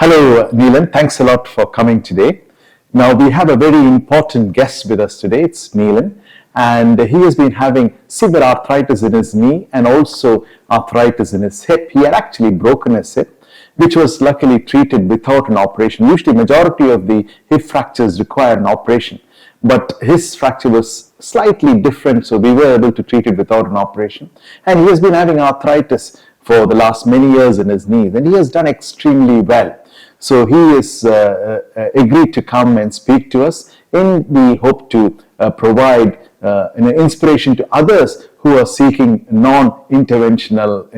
Hello, Neilan. Thanks a lot for coming today. Now, we have a very important guest with us today. It's Neilan, and he has been having severe arthritis in his knee and also arthritis in his hip. He had actually broken his hip, which was luckily treated without an operation. Usually, majority of the hip fractures require an operation, but his fracture was slightly different, so we were able to treat it without an operation. And he has been having arthritis for the last many years in his knees, and he has done extremely well. So he is agreed to come and speak to us in the hope to provide an inspiration to others who are seeking non-interventional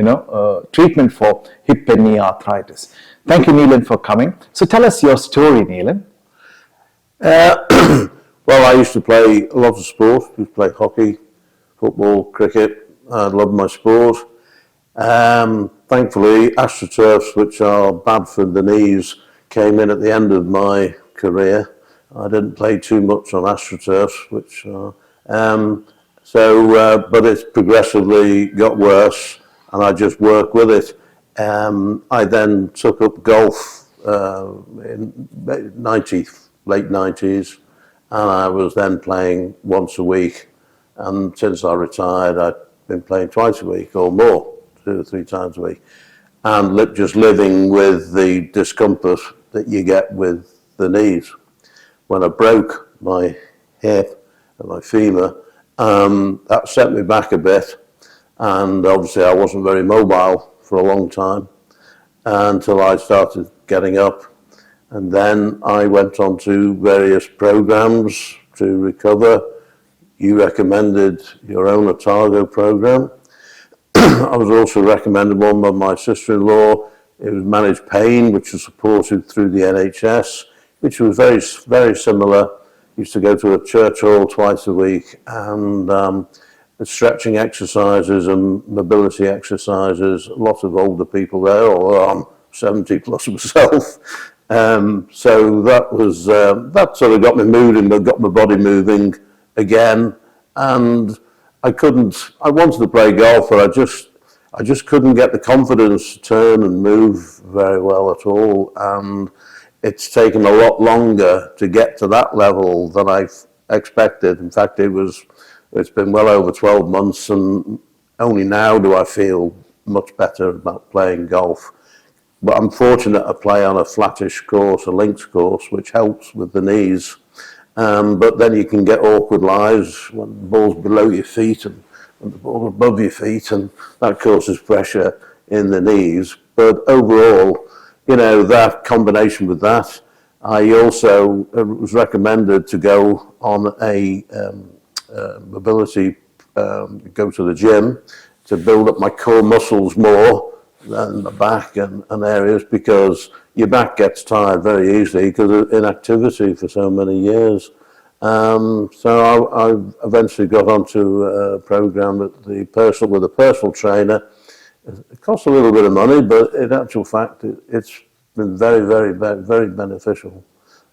treatment for hip and knee arthritis. Thank you, Neilan, for coming. So tell us your story, Neilan. Well, I used to play a lot of sport. I used to play hockey, football, cricket. I loved my sport. Thankfully, AstroTurfs, which are bad for the knees, came in at the end of my career. I didn't play too much on AstroTurfs, but it's progressively got worse, and I just work with it. I then took up golf in late 90s, and I was then playing once a week. And since I retired, I've been playing twice a week or more. 2 or 3 times a week, and just living with the discomfort that you get with the knees. When I broke my hip and my femur, that set me back a bit, and obviously I wasn't very mobile for a long time until I started getting up, and then I went on to various programs to recover. You recommended your own Otago program. I was also recommended one by my sister-in-law. It was managed pain, which was supported through the NHS, which was very, very similar. Used to go to a church hall twice a week, and stretching exercises and mobility exercises. A lot of older people there, although I'm 70 plus myself. So that was that sort of got me moving, got my body moving again, and I wanted to play golf, but I just couldn't get the confidence to turn and move very well at all. And it's taken a lot longer to get to that level than I expected. In fact, it's been well over 12 months, and only now do I feel much better about playing golf. But I'm fortunate to play on a flattish course, a links course, which helps with the knees. But then you can get awkward lies when the ball's below your feet and the ball's above your feet, and that causes pressure in the knees. But overall, that combination with that, I also was recommended to go on a mobility, go to the gym to build up my core muscles more than the back and areas, because your back gets tired very easily because of inactivity for so many years. So I eventually got onto a program with a personal trainer. It costs a little bit of money, but in actual fact, it's been very, very, very, very beneficial.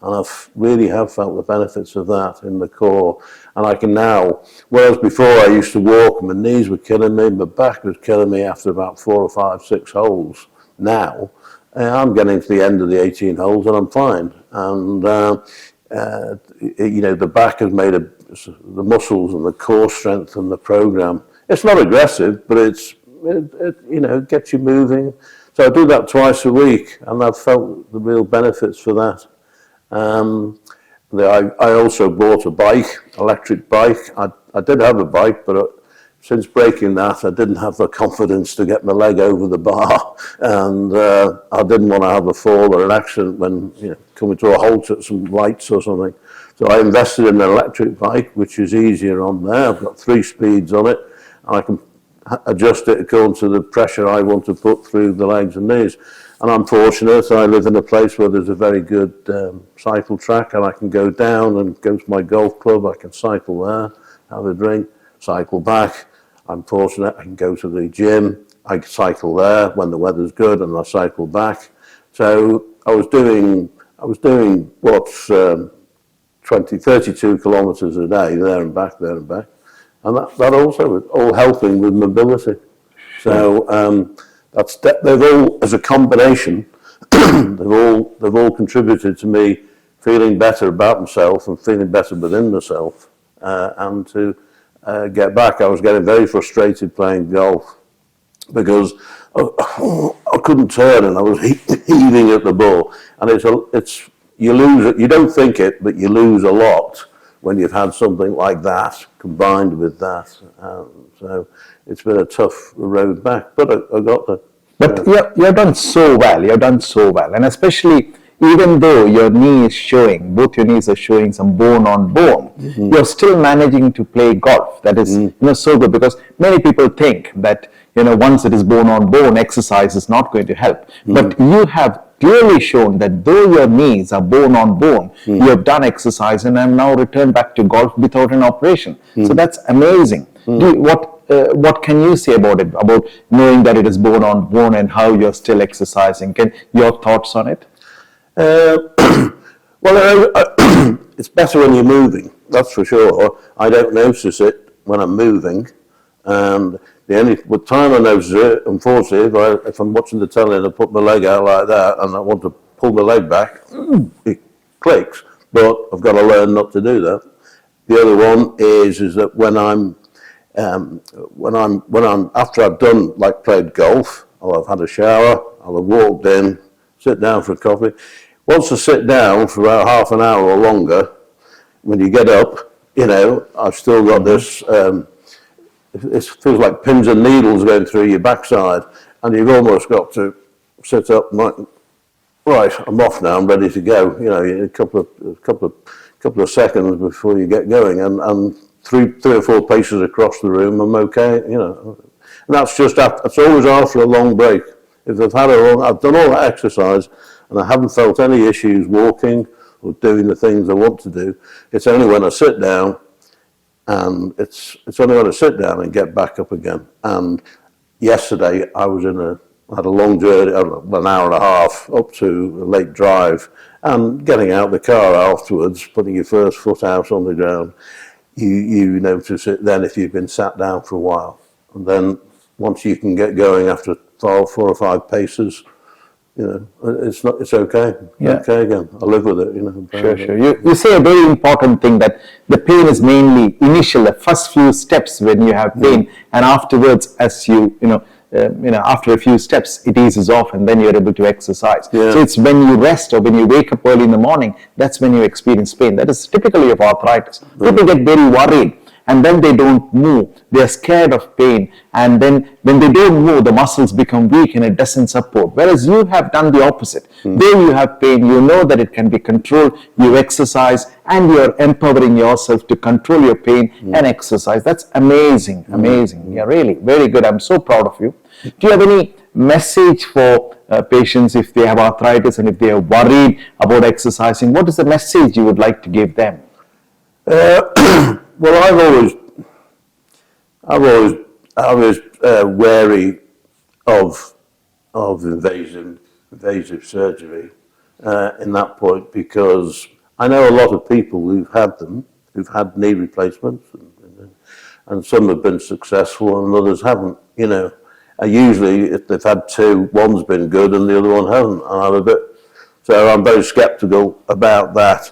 And I really have felt the benefits of that in the core. And I can now, whereas before I used to walk, my knees were killing me, my back was killing me after about 4 or 5, 6 holes. Now, I'm getting to the end of the 18 holes and I'm fine. And, the back has made the muscles and the core strength and the program. It's not aggressive, but it gets you moving. So I do that twice a week, and I've felt the real benefits for that. I also bought a bike, electric bike. I did have a bike, but since breaking that, I didn't have the confidence to get my leg over the bar, and I didn't want to have a fall or an accident when coming to a halt at some lights or something. So I invested in an electric bike, which is easier on there. I've got 3 speeds on it, and I can adjust it according to the pressure I want to put through the legs and knees. And I'm fortunate, I live in a place where there's a very good cycle track, and I can go down and go to my golf club. I can cycle there, have a drink, cycle back. I'm fortunate I can go to the gym. I cycle there when the weather's good, and I cycle back. So I was doing what's 32 kilometres a day, there and back. And that also was all helping with mobility. So they've all, as a combination, they've all contributed to me feeling better about myself and feeling better within myself. And to get back, I was getting very frustrated playing golf because I couldn't turn and I was heaving at the ball. And it's you lose it. You don't think it, but you lose a lot when you've had something like that combined with that. So it's been a tough road back, but I got there. But you've done so well. You've done so well, and especially even though your knee is showing, both your knees are showing some bone on bone, you're still managing to play golf. That is, so good, because many people think that once it is bone on bone, exercise is not going to help. But you have clearly shown that though your knees are bone on bone, you have done exercise and have now returned back to golf without an operation. So that's amazing. What can you say about it, about knowing that it is bone on bone and how you're still exercising? Your thoughts on it? Well, it's better when you're moving, that's for sure. I don't notice it when I'm moving, and the only time I notice it, unfortunately, if I'm watching the telly and I put my leg out like that and I want to pull my leg back, it clicks. But I've got to learn not to do that. The other one is that when I'm after I've done, like, played golf, I'll have had a shower, I'll have walked in, sit down for a coffee. Once I sit down for about half an hour or longer, when you get up, I've still got this, it feels like pins and needles going through your backside, and you've almost got to sit up and like, right, I'm off now, I'm ready to go. A couple of seconds before you get going, and three or four paces across the room, I'm okay. And that's just it's always after a long break. If I've done all that exercise and I haven't felt any issues walking or doing the things I want to do, it's only when I sit down, and it's only when I sit down and get back up again. And yesterday I had a long journey, an hour and a half up to a Lake Drive, and getting out the car afterwards, putting your first foot out on the ground, you notice it then if you've been sat down for a while. And then once you can get going after 4 or 5 paces, it's okay. Okay again. I live with it. Sure. You say a very important thing, that the pain is mainly initial, the first few steps when you have pain, and afterwards, as after a few steps, it eases off, and then you're able to exercise. So it's when you rest or when you wake up early in the morning, that's when you experience pain. That is typically of arthritis. People get very worried, and then they don't move. They're scared of pain, and then when they don't move, the muscles become weak and it doesn't support. Whereas you have done the opposite. Though you have pain, you know that it can be controlled. You exercise, and you're empowering yourself to control your pain and exercise. That's amazing. Yeah, really, very good. I'm so proud of you. Do you have any message for patients if they have arthritis and if they are worried about exercising? What is the message you would like to give them? Well, I was wary of invasive surgery in that point, because I know a lot of people who've had knee replacements, and some have been successful and others haven't. Usually if they've had 2, one's been good and the other one hasn't, and I'm very sceptical about that.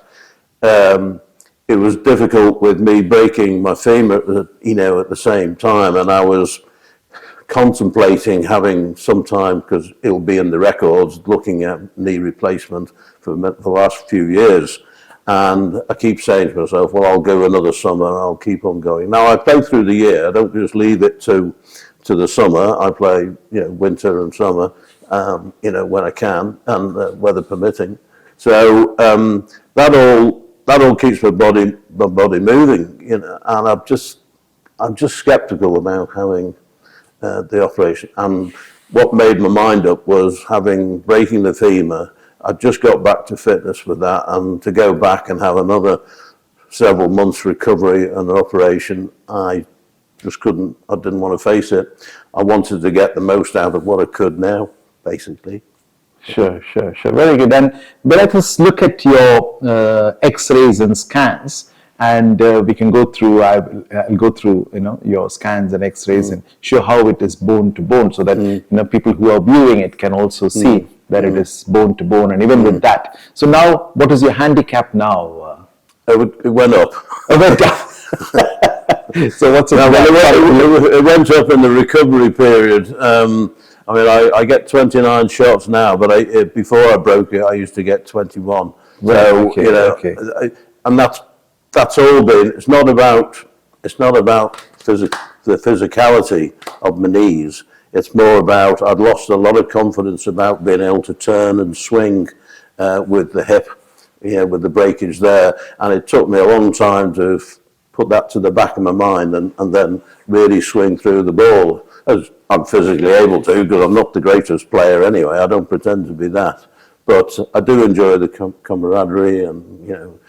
It was difficult with me breaking my femur at the same time, and I was contemplating having some time, because it'll be in the records, looking at knee replacement for the last few years. And I keep saying to myself, well, I'll go another summer and I'll keep on going. Now, I play through the year. I don't just leave it to the summer. I play, winter and summer, when I can, and weather permitting. So that all keeps my body moving, and I'm just sceptical about having the operation. And what made my mind up was breaking the femur. I just got back to fitness with that, and to go back and have another several months recovery and an operation, I just couldn't. I didn't want to face it. I wanted to get the most out of what I could now, basically. Sure. Very good. And let us look at your X-rays and scans, and we can go through. I'll go through, your scans and X-rays and show how it is bone to bone, so that people who are viewing it can also see where it is bone to bone, and even with that. So now, what is your handicap now? It went up. It went up. So what's it? No, it went up in the recovery period. I mean, I get 29 shots now, but before I broke it, I used to get 21. Right, So okay, you know, okay. and that's all been. It's not about the physicality of my knees. It's more about I'd lost a lot of confidence about being able to turn and swing with the hip, with the breakage there, and it took me a long time to put that to the back of my mind and then really swing through the ball as I'm physically able to, because I'm not the greatest player anyway. I don't pretend to be that, but I do enjoy the camaraderie and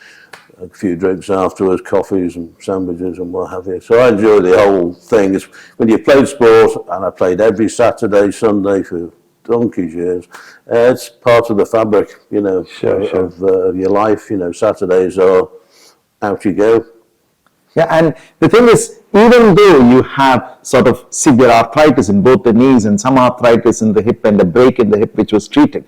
a few drinks afterwards, coffees and sandwiches and what have you. So I enjoy the whole thing. It's, when you played sport, and I played every Saturday, Sunday for donkey's years, it's part of the fabric, of your life. Saturdays are out you go. Yeah, and the thing is, even though you have sort of severe arthritis in both the knees and some arthritis in the hip and a break in the hip which was treated,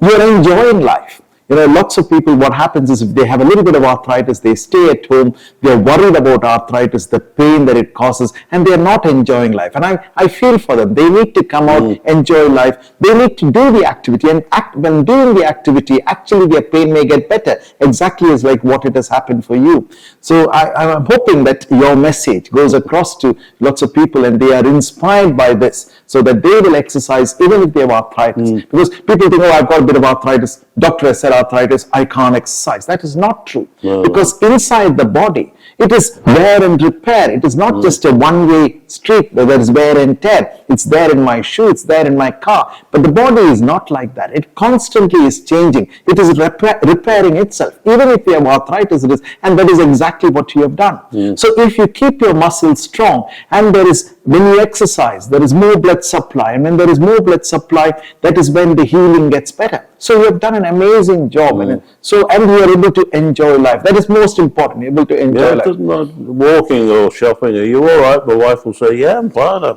you're enjoying life. Lots of people, what happens is if they have a little bit of arthritis, they stay at home, they're worried about arthritis, the pain that it causes, and they're not enjoying life. And I feel for them. They need to come out, enjoy life. They need to do the activity, and when doing the activity, actually their pain may get better, exactly as like what it has happened for you. So I'm hoping that your message goes across to lots of people and they are inspired by this, so that they will exercise even if they have arthritis. Because people think, I've got a bit of arthritis. Doctor has said arthritis, I can't exercise. That is not true. No. Because inside the body, it is wear and repair. It is not just a one-way street where there is wear and tear. It's there in my shoe, it's there in my car. But the body is not like that. It constantly is changing. It is repairing itself. Even if you have arthritis, it is, and that is exactly what you have done. So if you keep your muscles strong, and when you exercise, there is more blood supply, and when there is more blood supply, that is when the healing gets better. So you have done an amazing job, and you are able to enjoy life. That is most important, able to enjoy life. Walking or shopping, are you all right? My wife will say, yeah, I'm fine. I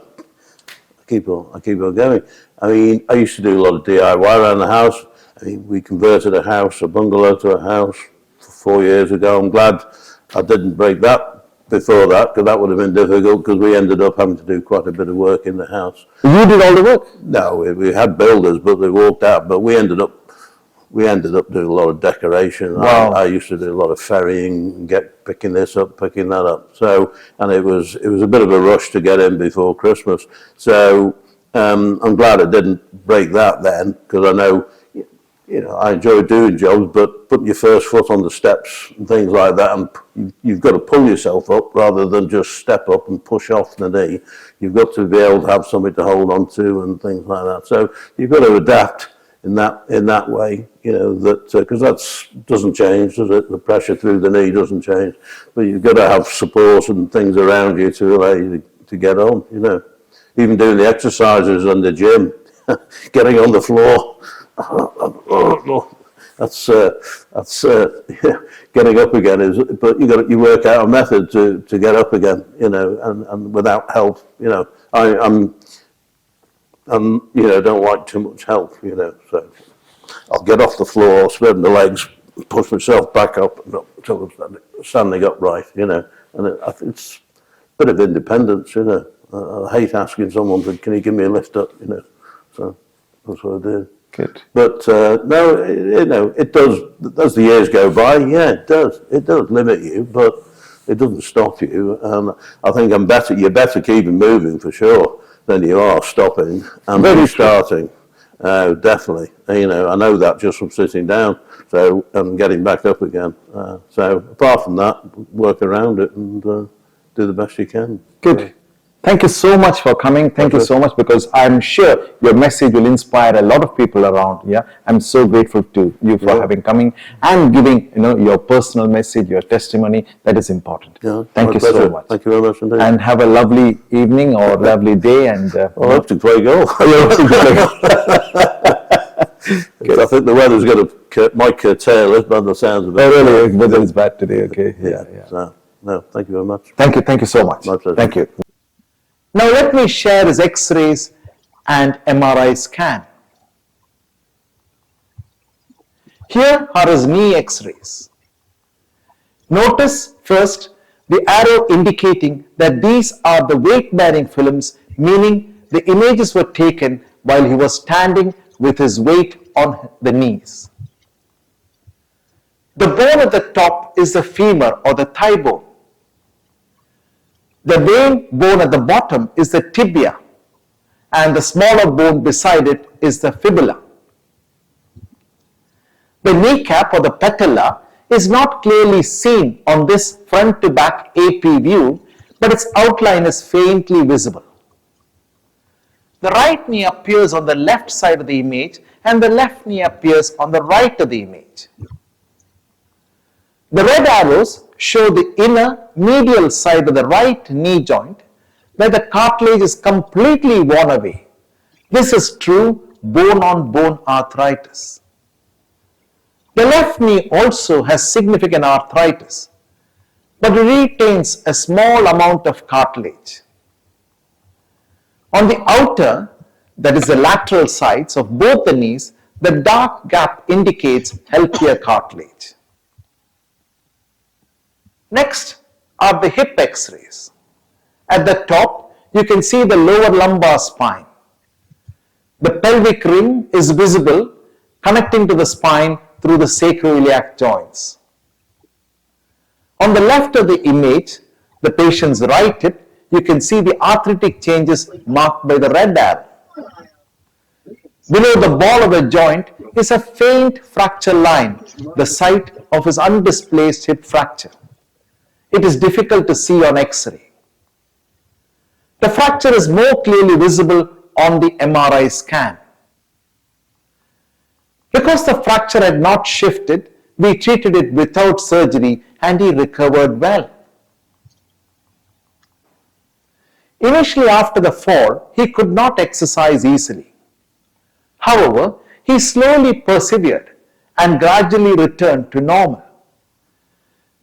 keep on going. I mean, I used to do a lot of DIY around the house. I mean, we converted a bungalow to a house 4 years ago. I'm glad I didn't break that before that, because that would have been difficult, because we ended up having to do quite a bit of work in the house. You did all the work? No, we had builders, but they walked out. But we ended up doing a lot of decoration. Wow. I used to do a lot of ferrying, picking this up, picking that up. So, and it was a bit of a rush to get in before Christmas. So I'm glad I didn't break that then, because I know, I enjoy doing jobs, but putting your first foot on the steps and things like that, and you've got to pull yourself up rather than just step up and push off the knee. You've got to be able to have something to hold on to and things like that. So you've got to adapt in that way, because that doesn't change, does it? The pressure through the knee doesn't change, but you've got to have support and things around you to allow you to get on. Even doing the exercises in the gym, getting on the floor. That's getting up again but you work out a method to get up again, and without help, I'm don't like too much help, so I'll get off the floor, spread my legs, push myself back up until I'm standing upright, and it's a bit of independence, I hate asking someone, can you give me a lift up, so that's what I do. Good. But no, it does. As the years go by, yeah, it does. It does limit you, but it doesn't stop you. And I think you're better keeping moving for sure than you are stopping and restarting. Definitely. I know that just from sitting down, and getting back up again. So apart from that, work around it and do the best you can. Good. Thank you so much for coming. Thank you so much, because I'm sure your message will inspire a lot of people around. Yeah, I'm so grateful to you for having coming and giving your personal message, your testimony. That is important. Yeah, thank you so much. Thank you very much indeed. And have a lovely evening or lovely day. And I hope to play golf. I think the weather's might curtail us, by the sounds of it. Oh, really? Weather is bad today. Okay. Yeah. So, no, thank you very much. Thank you so much. My pleasure. Thank you. Now let me share his X-rays and MRI scan. Here are his knee x-rays. Notice first the arrow indicating that these are the weight-bearing films, meaning the images were taken while he was standing with his weight on the knees. The bone at the top is the femur or the thigh bone. The main bone at the bottom is the tibia, and the smaller bone beside it is the fibula. The kneecap or the patella is not clearly seen on this front to back AP view, but its outline is faintly visible. The right knee appears on the left side of the image and the left knee appears on the right of the image. The red arrows show the inner medial side of the right knee joint where the cartilage is completely worn away. This is true bone-on-bone arthritis. The left knee also has significant arthritis, but retains a small amount of cartilage. On the outer, that is the lateral sides of both the knees, the dark gap indicates healthier cartilage. Next are the hip x-rays. At the top, you can see the lower lumbar spine. The pelvic ring is visible connecting to the spine through the sacroiliac joints. On the left of the image, the patient's right hip, you can see the arthritic changes marked by the red arrow. Below the ball of the joint is a faint fracture line, the site of his undisplaced hip fracture. It is difficult to see on X-ray. The fracture is more clearly visible on the MRI scan. Because the fracture had not shifted, we treated it without surgery and he recovered well. Initially after the fall, he could not exercise easily. However, he slowly persevered and gradually returned to normal.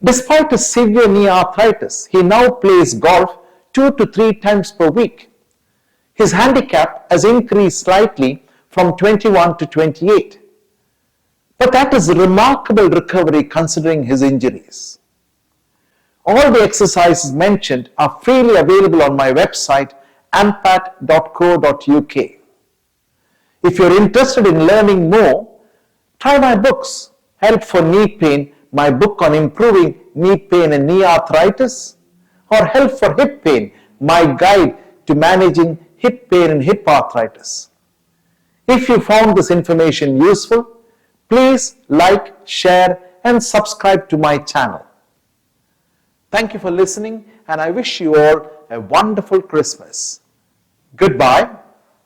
Despite his severe knee arthritis, he now plays golf 2 to 3 times per week. His handicap has increased slightly from 21 to 28. But that is a remarkable recovery considering his injuries. All the exercises mentioned are freely available on my website ampat.co.uk. If you're interested in learning more, try my books, Help for Knee Pain, my book on improving knee pain and knee arthritis, or Help for Hip Pain, my guide to managing hip pain and hip arthritis. If you found this information useful, please like, share and subscribe to my channel. Thank you for listening and I wish you all a wonderful Christmas. Goodbye.